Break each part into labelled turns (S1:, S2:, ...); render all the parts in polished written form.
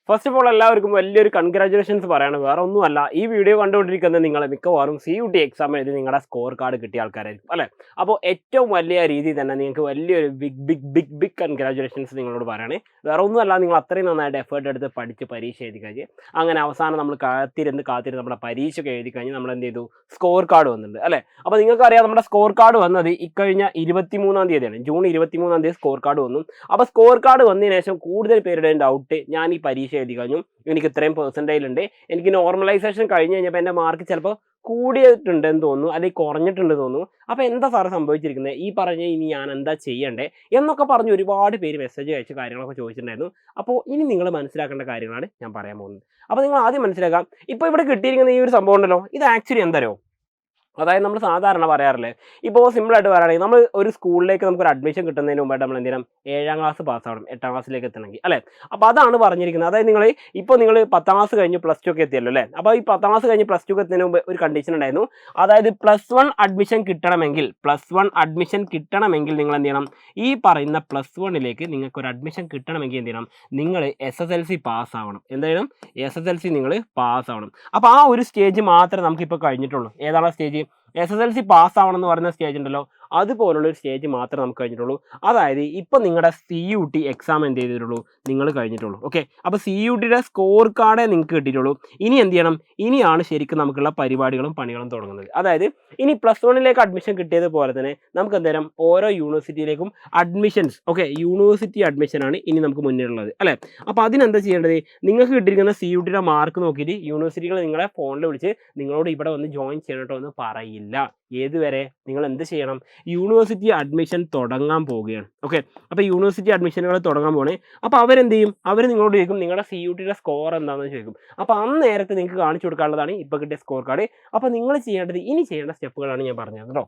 S1: First of all എല്ലാവർക്കും വലിയൊരു congratulations പറയണം. വേറെ ഒന്നുമല്ല, ഈ വീഡിയോ കണ്ടുകൊണ്ടിരിക്കുന്നത് നിങ്ങൾ മിക്കവാറും CUT എക്സാം എഴുതി നിങ്ങളുടെ സ്കോർ കാർഡ് കിട്ടിയ ആൾക്കാരായിരിക്കും അല്ലേ. അപ്പോൾ ഏറ്റവും വലിയ രീതിയിൽ തന്നെ നിങ്ങൾക്ക് വലിയൊരു ബിഗ് കൺഗ്രാജുലേഷൻസ് നിങ്ങളോട് പറയണേ. വേറെ ഒന്നുമല്ല, നിങ്ങൾ അത്രയും നന്നായിട്ട് എഫേർട്ട് എടുത്ത് പഠിച്ച് പരീക്ഷ എഴുതി കഴിഞ്ഞ് അങ്ങനെ അവസാനം നമ്മൾ കാത്തിരുന്ന് നമ്മുടെ പരീക്ഷ എഴുതി കഴിഞ്ഞ് നമ്മൾ എന്ത് ചെയ്തു, സ്കോർ കാർഡ് വന്നിട്ടുണ്ട് അല്ലേ. അപ്പോൾ നിങ്ങൾക്കറിയാം നമ്മുടെ സ്കോർ കാർഡ് വന്നത് ഇക്കഴിഞ്ഞ 23-ാം തീയതിയാണ്, ജൂൺ 23-ാം തീയതി സ്കോർ കാർഡ് വന്നു. അപ്പോൾ സ്കോർ കാർഡ് വന്നതിന് ശേഷം കൂടുതൽ പേരുടെ ഡൗട്ട്, ഞാൻ ഈ പരീക്ഷ എഴുതി കഴിഞ്ഞു, എനിക്ക് ഇത്രയും പെർസെൻറ്റേജ് ഉണ്ട്, എനിക്ക് നോർമലൈസേഷൻ കഴിഞ്ഞ് കഴിഞ്ഞപ്പോൾ എൻ്റെ മാർക്ക് ചിലപ്പോൾ കൂടിയിട്ടുണ്ടെന്ന് തോന്നുന്നു അല്ലെങ്കിൽ കുറഞ്ഞിട്ടുണ്ടെന്ന് തോന്നുന്നു. അപ്പോൾ എന്താ സാറ് സംഭവിച്ചിരിക്കുന്നത്, ഈ പറഞ്ഞ ഇനി ഞാൻ എന്താ ചെയ്യണ്ടേ എന്നൊക്കെ പറഞ്ഞ് ഒരുപാട് പേര് മെസ്സേജ് അയച്ച് കാര്യങ്ങളൊക്കെ ചോദിച്ചിട്ടുണ്ടായിരുന്നു. അപ്പോൾ ഇനി നിങ്ങൾ മനസ്സിലാക്കേണ്ട കാര്യങ്ങളാണ് ഞാൻ പറയാൻ പോകുന്നത്. അപ്പോൾ നിങ്ങൾ ആദ്യം മനസ്സിലാക്കാം, ഇപ്പോൾ ഇവിടെ കിട്ടിയിരിക്കുന്ന ഈ ഒരു സംഭവം ഉണ്ടല്ലോ, ഇത് ആക്ച്വലി എന്തരോ, അതായത് നമ്മൾ സാധാരണ പറയാറില്ലേ, ഇപ്പോൾ സിമ്പിളായിട്ട് പറയുകയാണെങ്കിൽ നമ്മൾ ഒരു സ്കൂളിലേക്ക് നമുക്കൊരു അഡ്മിഷൻ കിട്ടുന്നതിന് മുമ്പായിട്ട് നമ്മൾ എന്ത് ചെയ്യണം, 7ാം ക്ലാസ് പാസ്സാവണം 8ാം ക്ലാസ്സിലേക്ക് എത്തണമെങ്കിൽ അല്ലേ. അപ്പോൾ അതാണ് പറഞ്ഞിരിക്കുന്നത്. അതായത് നിങ്ങൾ 10ാം ക്ലാസ് കഴിഞ്ഞ് +2 ഒക്കെ എത്തിയല്ലോ അല്ലേ. അപ്പോൾ ഈ 10ാം ക്ലാസ് കഴിഞ്ഞ് +2 ഒക്കെ എത്തുന്നതിന് മുമ്പ് ഒരു കണ്ടീഷൻ ഉണ്ടായിരുന്നു. അതായത് +1 അഡ്മിഷൻ കിട്ടണമെങ്കിൽ നിങ്ങൾ എന്ത് ചെയ്യണം, ഈ പറയുന്ന +1ലേക്ക് നിങ്ങൾക്ക് ഒരു അഡ്മിഷൻ കിട്ടണമെങ്കിൽ എന്ത് ചെയ്യണം, നിങ്ങൾ SSLC പാസ്സാവണം. എന്തായാലും SSLC നിങ്ങൾ പാസ്സാവണം. അപ്പോൾ ആ ഒരു സ്റ്റേജ് മാത്രമേ നമുക്കിപ്പോൾ കഴിഞ്ഞിട്ടുള്ളൂ. ഏതാണ് സ്റ്റേജ്? SSLC പാസ്സാവണം എന്ന് പറയുന്ന സ്റ്റേജ് ഉണ്ടല്ലോ, അതുപോലുള്ള ഒരു സ്റ്റേജ് മാത്രമേ നമുക്ക് കഴിഞ്ഞിട്ടുള്ളൂ. അതായത് ഇപ്പോൾ നിങ്ങളുടെ CUT എക്സാം എന്ത് ചെയ്തിട്ടുള്ളൂ, നിങ്ങൾ കഴിഞ്ഞിട്ടുള്ളൂ. ഓക്കെ, അപ്പോൾ CUTയുടെ സ്കോർ കാർഡേ നിങ്ങൾക്ക് കിട്ടിയിട്ടുള്ളൂ. ഇനി എന്ത് ചെയ്യണം, ഇനിയാണ് ശരിക്കും നമുക്കുള്ള പരിപാടികളും പണികളും തുടങ്ങുന്നത്. അതായത് ഇനി +1ലേക്ക് അഡ്മിഷൻ കിട്ടിയതുപോലെ തന്നെ നമുക്ക് എന്തായാലും ഓരോ യൂണിവേഴ്സിറ്റിയിലേക്കും അഡ്മിഷൻസ്, ഓക്കെ, യൂണിവേഴ്സിറ്റി അഡ്മിഷനാണ് ഇനി നമുക്ക് മുന്നിലുള്ളത് അല്ലേ. അപ്പോൾ അതിനെന്താ ചെയ്യേണ്ടത്, നിങ്ങൾക്ക് കിട്ടിയിരിക്കുന്ന CUTയുടെ മാർക്ക് നോക്കിയിട്ട് യൂണിവേഴ്സിറ്റികൾ നിങ്ങളെ ഫോണിൽ വിളിച്ച് നിങ്ങളോട് ഇവിടെ വന്ന് ജോയിൻ ചെയ്യണട്ടോ എന്ന് പറയില്ല. ഏതുവരെ നിങ്ങൾ എന്ത് ചെയ്യണം, യൂണിവേഴ്സിറ്റി അഡ്മിഷൻ തുടങ്ങാൻ പോവുകയാണ്. ഓക്കെ, അപ്പോൾ യൂണിവേഴ്സിറ്റി അഡ്മിഷനുകൾ തുടങ്ങാൻ പോകണേ. അപ്പോൾ അവരെന്ത് ചെയ്യും, അവർ നിങ്ങളോട് ചോദിക്കും നിങ്ങളുടെ CUTയുടെ സ്കോർ എന്താണെന്ന് ചോദിക്കും. അപ്പോൾ അന്നേരത്തെ നിങ്ങൾക്ക് കാണിച്ചു കൊടുക്കാനുള്ളതാണ് ഇപ്പോൾ കിട്ടിയ സ്കോർ കാർഡ്. അപ്പോൾ നിങ്ങൾ ചെയ്യേണ്ടത്, ഇനി ചെയ്യേണ്ട സ്റ്റെപ്പുകളാണ് ഞാൻ പറഞ്ഞത് കേട്ടോ.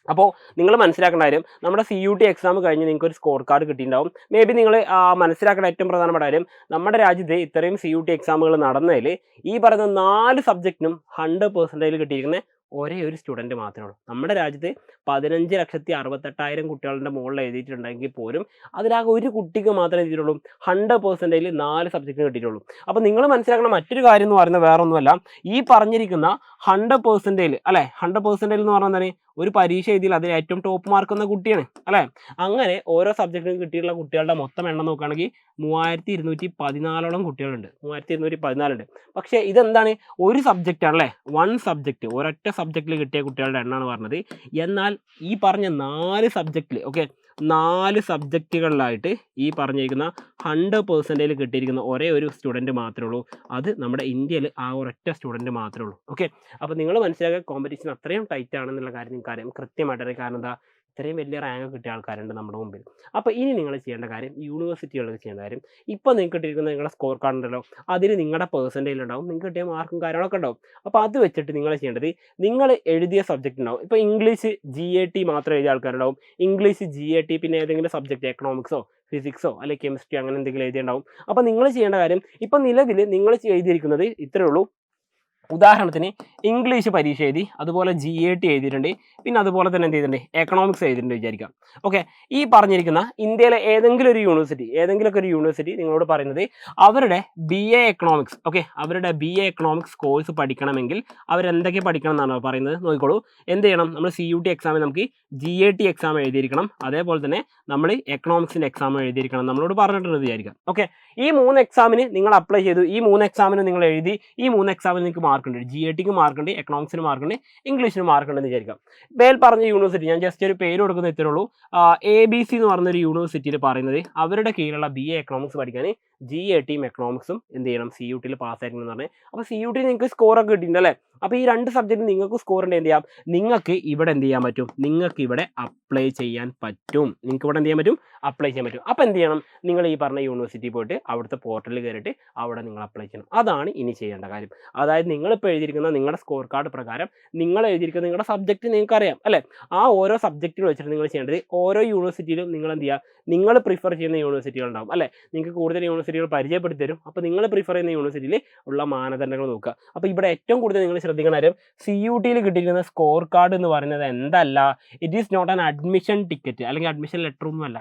S1: അപ്പോൾ നിങ്ങൾ മനസ്സിലാക്കേണ്ട കാര്യം, നമ്മുടെ CUT എക്സാം കഴിഞ്ഞ് നിങ്ങൾക്ക് ഒരു സ്കോർ കാർഡ് കിട്ടിയിട്ടുണ്ടാവും. മേ ബി നിങ്ങൾ മനസ്സിലാക്കേണ്ട ഏറ്റവും പ്രധാനപ്പെട്ട കാര്യം, നമ്മുടെ രാജ്യത്ത് ഇത്രയും CUT എക്സാമുകൾ നടന്നതിൽ ഈ പറയുന്ന 4 സബ്ജക്റ്റിനും 100% കിട്ടിയിരിക്കുന്ന ഒരേ ഒരു സ്റ്റുഡൻറ്റ് മാത്രമേ ഉള്ളൂ. നമ്മുടെ രാജ്യത്ത് 15,68,000 കുട്ടികളുടെ മുകളിൽ എഴുതിയിട്ടുണ്ടെങ്കിൽ പോലും അതിലാകെ ഒരു കുട്ടിക്ക് മാത്രമേ എഴുതിയിട്ടുള്ളൂ 100% 4 സബ്ജക്റ്റിന് കിട്ടിയിട്ടുള്ളൂ. അപ്പോൾ നിങ്ങൾ മനസ്സിലാക്കുന്ന മറ്റൊരു കാര്യം എന്ന് പറയുന്നത് വേറെ ഒന്നുമല്ല, ഈ പറഞ്ഞിരിക്കുന്ന 100% അല്ലേ, 100% എന്ന് പറഞ്ഞാൽ ഒരു പരീക്ഷ എഴുതിയിൽ അതിൽ ഏറ്റവും ടോപ്പ് മാർക്ക് എന്ന കുട്ടിയാണ് അല്ലേ. അങ്ങനെ ഓരോ സബ്ജക്റ്റിനും കിട്ടിയിട്ടുള്ള കുട്ടികളുടെ മൊത്തം എണ്ണം നോക്കുകയാണെങ്കിൽ 3214 കുട്ടികളുണ്ട്, 3214 ഉണ്ട്. പക്ഷേ ഇതെന്താണ്, ഒരു സബ്ജക്റ്റ് ആണല്ലേ, 1 സബ്ജക്റ്റ്, ഒരൊറ്റ സബ്ജക്റ്റിൽ കിട്ടിയ കുട്ടികളുടെ എണ്ണമാണ് പറഞ്ഞത്. എന്നാൽ ഈ പറഞ്ഞ 4 സബ്ജക്റ്റിൽ, ഓക്കെ, 4 സബ്ജക്റ്റുകളിലായിട്ട് ഈ പറഞ്ഞിരിക്കുന്ന 100% കിട്ടിയിരിക്കുന്ന ഒരേ ഒരു സ്റ്റുഡൻറ്റ് മാത്രമേ ഉള്ളൂ. അത് നമ്മുടെ ഇന്ത്യയിൽ ആ ഒരൊറ്റ സ്റ്റുഡൻറ്റ് മാത്രമേ ഉള്ളൂ. ഓക്കെ, അപ്പോൾ നിങ്ങൾ മനസ്സിലാക്കുക, കോമ്പറ്റീഷൻ അത്രയും ടൈറ്റ് ആണെന്നുള്ള കാര്യം നിങ്ങൾക്ക് അറിയാം, കൃത്യമായിട്ടറിയാം. കാരണം എന്താ, ഇത്രയും വലിയ റാങ്ക് കിട്ടിയ ആൾക്കാരുണ്ട് നമ്മുടെ മുമ്പിൽ. അപ്പോൾ ഇനി നിങ്ങൾ ചെയ്യേണ്ട കാര്യം, യൂണിവേഴ്സിറ്റികൾക്ക് ചെയ്യേണ്ട കാര്യം, ഇപ്പോൾ നിങ്ങൾക്ക് കിട്ടിയിരിക്കുന്ന നിങ്ങളുടെ സ്കോർ കാർഡ് ഉണ്ടല്ലോ, അതിൽ നിങ്ങളുടെ പെർസെൻറ്റേജ് ഉണ്ടാവും, നിങ്ങൾക്ക് കിട്ടിയ മാർക്കും കാര്യങ്ങളൊക്കെ ഉണ്ടാവും. അപ്പോൾ അത് വെച്ചിട്ട് നിങ്ങൾ ചെയ്യേണ്ടത്, നിങ്ങൾ എഴുതിയ സബ്ജക്റ്റ് ഉണ്ടാവും. ഇപ്പോൾ ഇംഗ്ലീഷ് GAT മാത്രം എഴുതിയ ആൾക്കാരുണ്ടാവും, ഇംഗ്ലീഷ് GAT പിന്നെ ഏതെങ്കിലും സബ്ജക്റ്റ് എക്കണോമിക്സോ ഫിസിക്സോ അല്ലെങ്കിൽ കെമിസ്ട്രി അങ്ങനെ എന്തെങ്കിലും എഴുതിയിട്ടുണ്ടാവും. അപ്പോൾ നിങ്ങൾ ചെയ്യേണ്ട കാര്യം, ഇപ്പോൾ നിലവിൽ നിങ്ങൾ എഴുതിയിരിക്കുന്നത് ഇത്രയേ ഉള്ളൂ. ഉദാഹരണത്തിന് ഇംഗ്ലീഷ് പരീക്ഷ എഴുതി, അതുപോലെ GAT എഴുതിയിട്ടുണ്ട്, പിന്നെ അതുപോലെ തന്നെ എന്ത് ചെയ്തിട്ടുണ്ട്, എക്കണോമിക്സ് എഴുതിയിട്ടുണ്ട് വിചാരിക്കാം. ഓക്കെ, ഈ പറഞ്ഞിരിക്കുന്ന ഇന്ത്യയിലെ ഏതെങ്കിലും ഒരു യൂണിവേഴ്സിറ്റി നിങ്ങളോട് പറയുന്നത് അവരുടെ BA എക്കണോമിക്സ്, ഓക്കെ, അവരുടെ BA എക്കണോമിക്സ് കോഴ്സ് പഠിക്കണമെങ്കിൽ അവരെന്തൊക്കെ പഠിക്കണം എന്നാണ് പറയുന്നത്. നോക്കിക്കോളൂ, എന്ത് ചെയ്യണം, നമ്മൾ CUT എക്സാമിൽ നമുക്ക് GAT എക്സാം എഴുതിയിരിക്കണം, അതേപോലെ തന്നെ നമ്മൾ എക്കണോമിക്സിൻ്റെ എക്സാം എഴുതിയിരിക്കണം നമ്മളോട് പറഞ്ഞിട്ടുണ്ട് വിചാരിക്കാം. ഓക്കെ, ഈ 3 എക്സാമിന് നിങ്ങൾ അപ്ലൈ ചെയ്തു, ഈ 3 എക്സാമിന് നിങ്ങൾ എഴുതി, ഈ 3 എക്സാമിന് നിങ്ങൾക്ക് മാർക്കുണ്ട്, GATക്ക് മാർക്കുണ്ട്, എക്കണോമിക്സിന് മാർക്കുണ്ട്, ഇംഗ്ലീഷിന് മാർക്കുണ്ടെന്ന് വിചാരിക്കാം. മേൽ പറഞ്ഞ യൂണിവേഴ്സിറ്റി, ഞാൻ ജസ്റ്റ് ഒരു പേര് കൊടുക്കുന്ന ഇത്രേ ഉള്ളൂ, ABC എന്ന് പറഞ്ഞൊരു യൂണിവേഴ്സിറ്റിയിൽ പറയുന്നത് അവരുടെ കീഴിലുള്ള BA എക്കണോമിക്സ് പഠിക്കാൻ GATയും എക്കണോമിക്സും എന്ത് ചെയ്യണം, CUTയിൽ പാസ്സായിരിക്കണം എന്ന് പറഞ്ഞാൽ. അപ്പോൾ CUTയിൽ നിങ്ങൾക്ക് സ്കോറൊക്കെ കിട്ടിയിട്ടുണ്ട് അല്ലേ. അപ്പോൾ ഈ 2 സബ്ജക്റ്റിൽ നിങ്ങൾക്ക് സ്കോർ ഉണ്ട്, എന്ത് ചെയ്യാം, നിങ്ങൾക്ക് ഇവിടെ എന്ത് ചെയ്യാൻ പറ്റും, നിങ്ങൾക്ക് ഇവിടെ അപ്ലൈ ചെയ്യാൻ പറ്റും. അപ്പോൾ എന്ത് ചെയ്യണം, നിങ്ങൾ ഈ പറഞ്ഞ യൂണിവേഴ്സിറ്റി പോയിട്ട് അവിടുത്തെ പോർട്ടലിൽ കയറിയിട്ട് അവിടെ നിങ്ങൾ അപ്ലൈ ചെയ്യണം. അതാണ് ഇനി ചെയ്യേണ്ട കാര്യം. അതായത് നിങ്ങളിപ്പോൾ എഴുതിയിരിക്കുന്ന നിങ്ങളുടെ സ്കോർ കാർഡ് പ്രകാരം നിങ്ങൾ എഴുതിയിരിക്കുന്ന നിങ്ങളുടെ സബ്ജക്റ്റ് നിങ്ങൾക്ക് അറിയാം അല്ലേ. ആ ഓരോ സബ്ജക്റ്റിൽ വെച്ചിട്ട് നിങ്ങൾ ചെയ്യേണ്ടത്, ഓരോ യൂണിവേഴ്സിറ്റിയിലും നിങ്ങൾ എന്ത് ചെയ്യുക, നിങ്ങൾ പ്രിഫർ ചെയ്യുന്ന യൂണിവേഴ്സിറ്റികൾ ഉണ്ടാവും അല്ലേ. നിങ്ങൾക്ക് കൂടുതൽ യൂണിവേഴ്സിറ്റികൾ പരിചയപ്പെടുത്തി തരും. അപ്പോൾ നിങ്ങൾ പ്രിഫർ ചെയ്യുന്ന യൂണിവേഴ്സിറ്റിയിൽ ഉള്ള മാനദണ്ഡങ്ങൾ നോക്കുക. അപ്പോൾ ഇവിടെ ഏറ്റവും കൂടുതൽ നിങ്ങൾ ശ്രദ്ധിക്കുന്ന കാര്യം, CUTയിൽ കിട്ടിയിരിക്കുന്ന സ്കോർ കാർഡ് എന്ന് പറയുന്നത് എന്തല്ല, it is not an admission ticket അല്ലെങ്കിൽ അഡ്മിഷൻ ലെറ്റർ ഒന്നുമല്ല.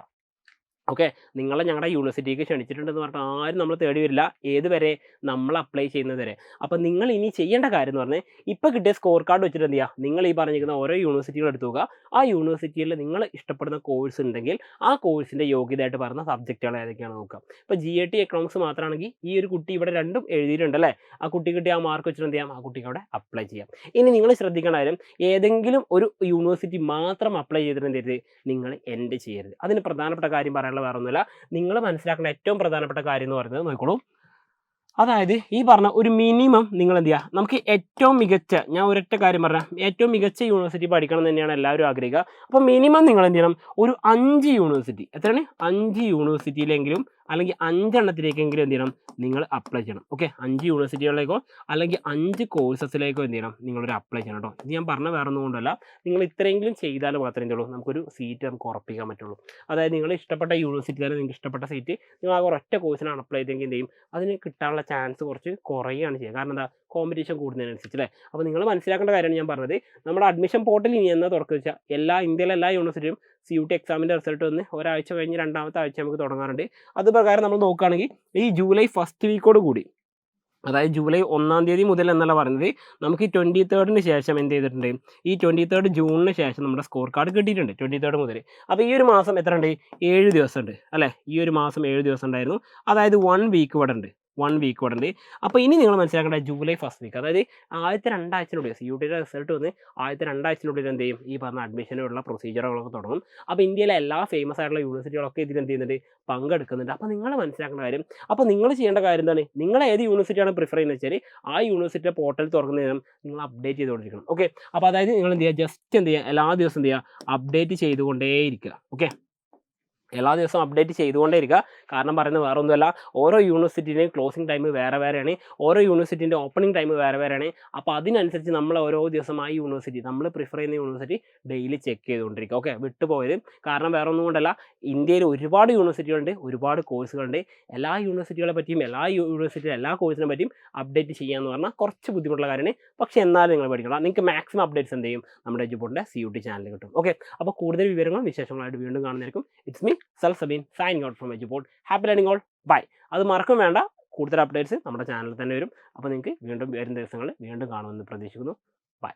S1: ഓക്കെ. നിങ്ങളെ ഞങ്ങളുടെ യൂണിവേഴ്സിറ്റിക്ക് ക്ഷണിച്ചിട്ടുണ്ടെന്ന് പറഞ്ഞിട്ട് ആരും നമ്മളെ തേടി വരില്ല. ഏതുവരെ? നമ്മൾ അപ്ലൈ ചെയ്യുന്നത് വരെ. അപ്പോൾ നിങ്ങൾ ഇനി ചെയ്യേണ്ട കാര്യം എന്ന് പറഞ്ഞാൽ ഇപ്പോൾ കിട്ടിയ സ്കോർ കാർഡ് വെച്ചിട്ട് എന്ത് ചെയ്യുക? നിങ്ങൾ ഈ പറഞ്ഞിരിക്കുന്ന ഓരോ യൂണിവേഴ്സിറ്റികൾ എടുത്ത് നോക്കുക. ആ യൂണിവേഴ്സിറ്റിയിൽ നിങ്ങൾ ഇഷ്ടപ്പെടുന്ന കോഴ്സ് ഉണ്ടെങ്കിൽ ആ കോഴ്സിൻ്റെ യോഗ്യതയായിട്ട് പറയുന്ന സബ്ജക്റ്റുകൾ ഏതൊക്കെയാണെന്ന് നോക്കുക. ഇപ്പോൾ GAT എക്കണോമിക്സ് മാത്രമാണെങ്കിൽ ഈ ഒരു കുട്ടി ഇവിടെ രണ്ടും എഴുതിയിട്ടുണ്ടല്ലേ? ആ കുട്ടി കിട്ടിയ ആ മാർക്ക് വെച്ചിട്ട് എന്ത് ചെയ്യാം? ആ കുട്ടിക്ക് അവിടെ അപ്ലൈ ചെയ്യാം. ഇനി നിങ്ങൾ ശ്രദ്ധിക്കേണ്ട കാര്യം, ഏതെങ്കിലും ഒരു യൂണിവേഴ്സിറ്റി മാത്രം അപ്ലൈ ചെയ്തിട്ട് എന്ത് ചെയ്യരുത്? നിങ്ങൾ എൻഡ് ചെയ്യരുത്. അതിന് പ്രധാനപ്പെട്ട കാര്യം പറയാനുള്ള വേറെ ഒന്നുമില്ല. നിങ്ങൾ മനസ്സിലാക്കേണ്ട ഏറ്റവും പ്രധാനപ്പെട്ട കാര്യം എന്ന് പറയുന്നത് നോക്കിക്കോളൂ. അതായത് ഈ പറഞ്ഞ ഒരു മിനിമം നിങ്ങൾ എന്ത് ചെയ്യുക? നമുക്ക് ഏറ്റവും മികച്ച, ഞാൻ ഒരൊറ്റ കാര്യം പറഞ്ഞാൽ, ഏറ്റവും മികച്ച യൂണിവേഴ്സിറ്റി പഠിക്കണം എന്ന് തന്നെയാണ് എല്ലാവരും ആഗ്രഹിക്കുക. അപ്പോൾ മിനിമം നിങ്ങൾ എന്ത് ചെയ്യണം? ഒരു 5 യൂണിവേഴ്സിറ്റി, എത്രയാണ്? 5 യൂണിവേഴ്സിറ്റിയിലെങ്കിലും അല്ലെങ്കിൽ 5 എണ്ണത്തിലേക്കെങ്കിലും എന്ത് ചെയ്യണം? നിങ്ങൾ അപ്ലൈ ചെയ്യണം. ഓക്കെ. 5 യൂണിവേഴ്സിറ്റികളിലേക്കോ അല്ലെങ്കിൽ 5 കോഴ്സസിലേക്കോ എന്ത് ചെയ്യണം? നിങ്ങളൊരു അപ്ലൈ ചെയ്യണം കേട്ടോ. ഇത് ഞാൻ പറഞ്ഞ വേറെ ഒന്നും കൊണ്ടല്ല. നിങ്ങൾ ഇത്രയെങ്കിലും ചെയ്താൽ മാത്രമേ എന്തുള്ളൂ നമുക്കൊരു സീറ്റ് നമുക്ക് ഉറപ്പിക്കാൻ പറ്റുള്ളൂ. അതായത് നിങ്ങൾ ഇഷ്ടപ്പെട്ട യൂണിവേഴ്സിറ്റി തന്നെ നിങ്ങൾക്ക് ഇഷ്ടപ്പെട്ട സീറ്റ് നിങ്ങൾ ആ ഒരൊറ്റ കോഴ്സിനാണ് അപ്ലൈ ചെയ്തെങ്കിൽ എന്ത് ചെയ്യും? അതിന് കിട്ടാനുള്ള ചാൻസ് കുറച്ച് കുറയുകയാണ് ചെയ്യുക. കാരണം എന്താ? കോമ്പറ്റീഷൻ കൂടുന്നതിനനുസരിച്ച് അല്ലേ? അപ്പോൾ നിങ്ങൾ മനസ്സിലാക്കേണ്ട കാര്യമാണ് ഞാൻ പറഞ്ഞത്. നമ്മുടെ അഡ്മിഷൻ പോർട്ടൽ ഇനി എന്നാ തുറക്കുക വെച്ചാൽ ഇന്ത്യയിലെ എല്ലാ യൂണിവേഴ്സിറ്റിയും CUT എക്സാമിൻ്റെ റിസൾട്ട് വന്ന് ഒരാഴ്ച കഴിഞ്ഞ് 2ാമത്തെ ആഴ്ച നമുക്ക് തുടങ്ങാറുണ്ട്. അത് പ്രകാരം നമ്മൾ നോക്കുകയാണെങ്കിൽ ഈ ജൂലൈ ഫസ്റ്റ് വീക്കോട് കൂടി, അതായത് ജൂലൈ 1-ാം തീയതി മുതൽ എന്നല്ല പറയുന്നത്, നമുക്ക് ഈ 23rd ശേഷം എന്ത് ചെയ്തിട്ടുണ്ട്? ഈ 23rd ജൂണിന് ശേഷം നമ്മുടെ സ്കോർ കാർഡ് കിട്ടിയിട്ടുണ്ട് 23rd മുതൽ. അപ്പോൾ ഈ ഒരു മാസം എത്ര ഉണ്ട്? 7 ദിവസം ഉണ്ട് അല്ലേ? ഈ ഒരു മാസം 7 ദിവസം ഉണ്ടായിരുന്നു. അതായത് 1 വീക്ക് ഇവിടെ ഉണ്ട്. 1 വീക്ക് ഇവിടെ ഉണ്ട്. അപ്പോൾ ഇനി നിങ്ങൾ മനസ്സിലാക്കേണ്ട ജൂലൈ ഫസ്റ്റ് വീക്ക്, അതായത് ആദ്യത്തെ 2 ആഴ്ചയിനുള്ളിൽ CUTയുടെ റിസൾട്ട് വന്ന് ആദ്യത്തെ 2 ആഴ്ചയിനുള്ളിൽ എന്ത് ചെയ്യും? ഈ പറഞ്ഞ അഡ്മിഷനുള്ള പ്രൊസീജിയറുകളൊക്കെ തുടങ്ങും. അപ്പോൾ ഇന്ത്യയിലെ എല്ലാ ഫേമസ് ആയിട്ടുള്ള യൂണിവേഴ്സിറ്റികളൊക്കെ ഇതിൽ എന്ത് ചെയ്യുന്നുണ്ട്? പങ്കെടുക്കുന്നുണ്ട്. അപ്പോൾ നിങ്ങൾ മനസ്സിലാക്കേണ്ട കാര്യം, അപ്പോൾ നിങ്ങൾ ചെയ്യേണ്ട കാര്യം എന്താണ്? നിങ്ങൾ ഏത് യൂണിവേഴ്സിറ്റിയാണ് പ്രിഫർ ചെയ്യുന്നത് വെച്ചാൽ ആ യൂണിവേഴ്സിറ്റിയുടെ പോർട്ടൽ തുറക്കുന്നതിനും നിങ്ങൾ അപ്ഡേറ്റ് ചെയ്തുകൊണ്ടിരിക്കണം. ഓക്കെ. അപ്പോൾ അതായത് നിങ്ങൾ എന്ത് ചെയ്യുക? ജസ്റ്റ് എന്ത് ചെയ്യുക? എല്ലാ ദിവസവും എന്ത് ചെയ്യുക? അപ്ഡേറ്റ് ചെയ്തുകൊണ്ടേയിരിക്കുക. ഓക്കെ. എല്ലാ ദിവസവും അപ്ഡേറ്റ് ചെയ്തുകൊണ്ടേ ഇരിക്കുക. കാരണം പറയുന്നത് വേറെ ഒന്നുമല്ല, ഓരോ യൂണിവേഴ്സിറ്റിൻ്റെയും ക്ലോസിംഗ് ടൈം വേറെ വേറെയാണ്, ഓരോ യൂണിവേഴ്സിറ്റിൻ്റെ ഓപ്പണിംഗ് ടൈം വേറെ വേറെയാണ്. അപ്പോൾ അതിനനുസരിച്ച് നമ്മൾ ഓരോ ദിവസം ആ യൂണിവേഴ്സിറ്റി, നമ്മൾ പ്രിഫർ ചെയ്യുന്ന യൂണിവേഴ്സിറ്റി ഡെയിലി ചെക്ക് ചെയ്തുകൊണ്ടിരിക്കുക. ഓക്കെ. വിട്ടുപോയത് കാരണം വേറെ ഒന്നും കൊണ്ടല്ല, ഇന്ത്യയിൽ ഒരുപാട് യൂണിവേഴ്സിറ്റികളുണ്ട്, ഒരുപാട് കോഴ്സുകളുണ്ട്. എല്ലാ യൂണിവേഴ്സിറ്റികളെ പറ്റിയും എല്ലാ യൂണിവേഴ്സിറ്റിയിലെ എല്ലാ കോഴ്സിനെ പറ്റിയും അപ്ഡേറ്റ് ചെയ്യുക എന്ന് പറഞ്ഞാൽ കുറച്ച് ബുദ്ധിമുട്ടുള്ള കാര്യമാണ്. പക്ഷേ എന്നാലും നിങ്ങൾ പഠിക്കണം. നിങ്ങൾക്ക് മാക്സിമം അപ്ഡേറ്റ്സ് എന്ത് ചെയ്യും? നമ്മുടെ എജുപോർട്ടിൻ്റെ CUT ചാനലിൽ കിട്ടും. ഓക്കെ. അപ്പോൾ കൂടുതൽ വിവരങ്ങളും വിശേഷങ്ങളായിട്ട് വീണ്ടും കാണുന്നതായിരിക്കും. It's me Sabin signing out from Eduport. Happy learning all. Bye. അത് മറക്കും വേണ്ട, കൂടുതൽ അപ്ഡേറ്റ്സ് നമ്മുടെ ചാനലിൽ തന്നെ വരും. അപ്പോൾ നിങ്ങൾക്ക് വീണ്ടും വരും ദിവസങ്ങളിൽ വീണ്ടും കാണുമെന്ന് പ്രതീക്ഷിക്കുന്നു. ബൈ.